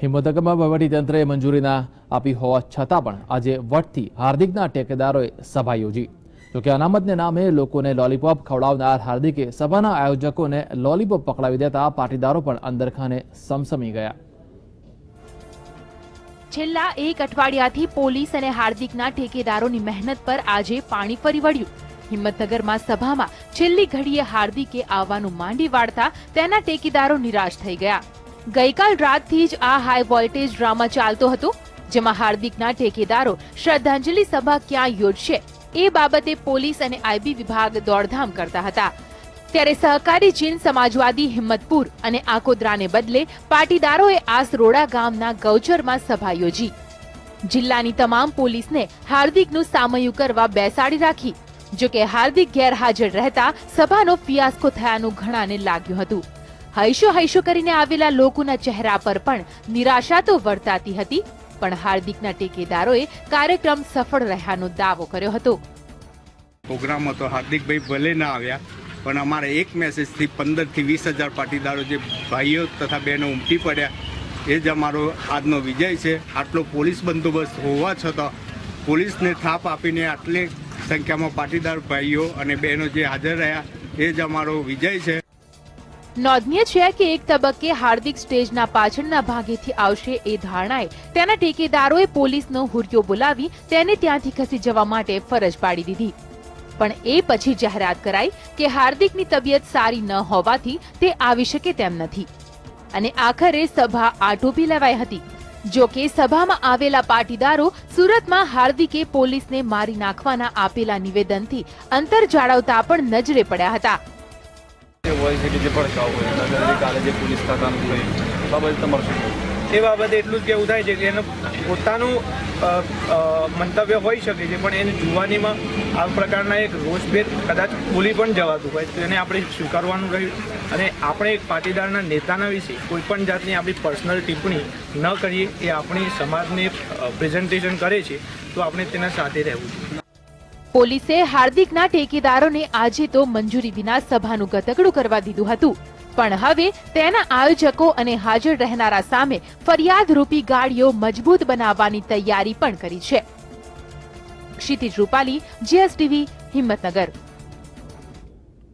હિંમતનગરમાં વહીવટીતંત્રએ મંજૂરી ના આપી હોવા છતાં પણ આજે વટથી હાર્દિકના ટેકેદારોએ સભા યોજી। જોકે અનામતને નામે લોકોને લોલીપોપ ખવડાવનાર હાર્દિકે સભાના આયોજકોને લોલીપોપ પકડાવી દેતા પાટીદારો પણ અંદરખાને સમસમી ગયા। છેલ્લા એક અઠવાડિયાથી પોલીસ અને હાર્દિકના ઠેકેદારોની મહેનત પર આજે પાણી ફરી વળ્યું। હિંમતનગરમાં સભામાં છેલ્લી ઘડીએ હાર્દિકે આવવાનું માંડી વાળતા તેના ટેકેદારો નિરાશ થઈ ગયા। ગઈકાલ રાતથી જ આ હાઈ વોલ્ટેજ ડ્રામા ચાલતો હતો, જેમાં હાર્દિકના ઠેકેદારો શ્રદ્ધાંજલિ સભા ક્યાં યોજશે એ બાબતે પોલીસ અને આઈબી વિભાગ દોડધામ કરતા હતા। ત્યારે સહકારી જીન સમાજવાદી હિંમતપુર અને આકોદરાને બદલે પાટીદારોએ આસરોડા ગામના ગૌચરમાં સભા યોજી। જિલ્લાની તમામ પોલીસને હાર્દિકનું સામયું કરવા બેસાડી રાખી। જોકે હાર્દિક ગેરહાજર રહેતા સભાનો ફિયાસ્કો થયાનું ઘણાને લાગ્યું હતું। હૈશો હૈશો કરીને આવેલા લોકોના ચહેરા પર પણ નિરાશા તો વર્તાતી હતી, પણ હાર્દિકના ટેકેદારોએ કાર્યક્રમ સફળ રહ્યાનો દાવો કર્યો હતો। પ્રોગ્રામ હતો, હાર્દિકભાઈ ભલે ના આવ્યા, પણ અમારે એક મેસેજથી 15 થી 20,000 પાટીદારો જે ભાઈઓ તથા બહેનો ઉમટી પડ્યા, એ જ અમારો આજનો વિજય છે। આટલો પોલીસ બંદોબસ્ત હોવા છતાં પોલીસને થાપ આપીને આટલી સંખ્યામાં પાટીદાર ભાઈઓ અને બહેનો જે હાજર રહ્યા, એ જ અમારો વિજય છે। નોંધનીય છે કે એક તબક્કે હાર્દિક સ્ટેજના પાછળના ભાગેથી આવશે એ ધારણાએ તેના ટેકેદારોએ પોલીસનો હુરિયો બોલાવી તેને ત્યાંથી ખસી જવા માટે ફરજ પાડી દીધી, પણ એ પછી જાહેરાત કરાઈ કે હાર્દિકની તબિયત સારી ન હોવાથી તે આવી શકે તેમ નથી, અને આખરે સભા આટોપી લેવાઈ હતી। જો કે સભામાં આવેલા પાટીદારો સુરતમાં હાર્દિકે પોલીસને મારી નાખવાના આપેલા નિવેદનથી અંતર જાળવતા પણ નજરે પડ્યા હતા। એ બાબતે એટલું જ કહેવું થાય છે કે એનું પોતાનું મંતવ્ય હોઈ શકે છે, પણ એને જુવાનીમાં આ પ્રકારના એક રોષભેર કદાચ બોલી પણ જવાતું હોય તો એને આપણે સ્વીકારવાનું રહ્યું, અને આપણે એક પાટીદારના નેતાના વિશે કોઈ પણ જાતની આપણી પર્સનલ ટિપ્પણી ન કરીએ, એ આપણી સમાજને પ્રેઝન્ટેશન કરે છે તો આપણે તેના સાથે રહેવું છે। પોલીસે હાર્દિકના ટેકેદારોને આજે તો મંજૂરી વિના સભાનું ગતકડું કરવા દીધું હતું, પણ હવે તેના આયોજકો અને હાજર રહેનારા સામે ફરિયાદરૂપી ગાડીઓ મજબૂત બનાવવાની તૈયારી પણ કરી છે। ક્ષિતિજ રૂપાલી, GSTV, હિંમતનગર।